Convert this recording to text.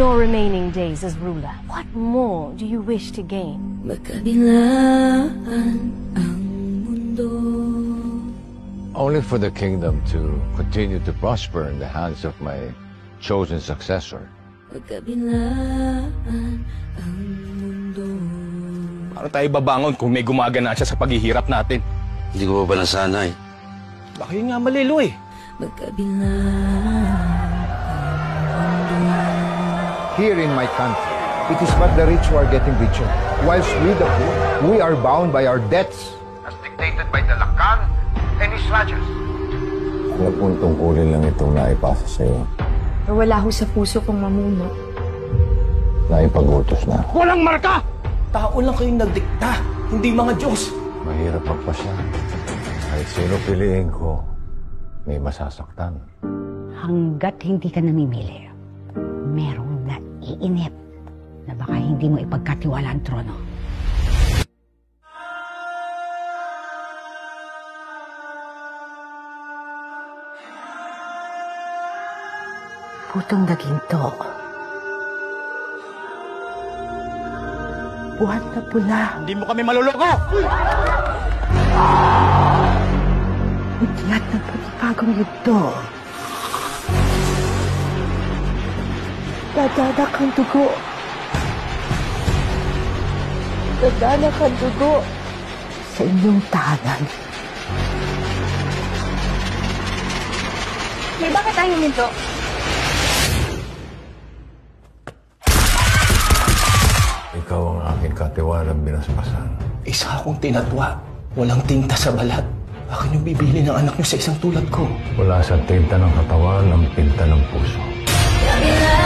your remaining days as ruler, what more do you wish to gain? Magkabilaan ang mundo. Only for the kingdom to continue to prosper in the hands of my chosen successor. Magkabilaan ang mundo. Paano tayo babangon kung may gumagana siya sa paghihirap natin? Hindi ko pa nasanay. Baka yun nga malilo eh. Magkabilaan. Here in my country, it is but the rich who are getting richer, whilst we the poor, we are bound by our debts, as dictated by the Lakan and his rajas. Ano pong tungkulin lang itong naipasa sa iyo? Wala ho sa puso kong mamuno. Naipagutos na. Walang marka! Tao lang kayong nagdikta, hindi mga Diyos. Mahirap magpasya. Kahit sino piliin ko, may masasaktan. Hanggat hindi ka namimili, merong naiinip na baka hindi mo ipagkatiwala ang trono. Putong daging to. Buhat na pula. Hindi mo kami maluloko! Udyat ng panibagong yugto. Dadanak ang dugo. Dadanak ang dugo sa inyong tahanan. Bakit tayo nito? Ikaw ang aking katiwalang binasbasan. Isa akong tinatwa. Walang tinta sa balat. Akin yung bibili ng anak niyo sa isang tulad ko. Wala sa tinta ng katawan ang pinta ng puso. Magkabilaan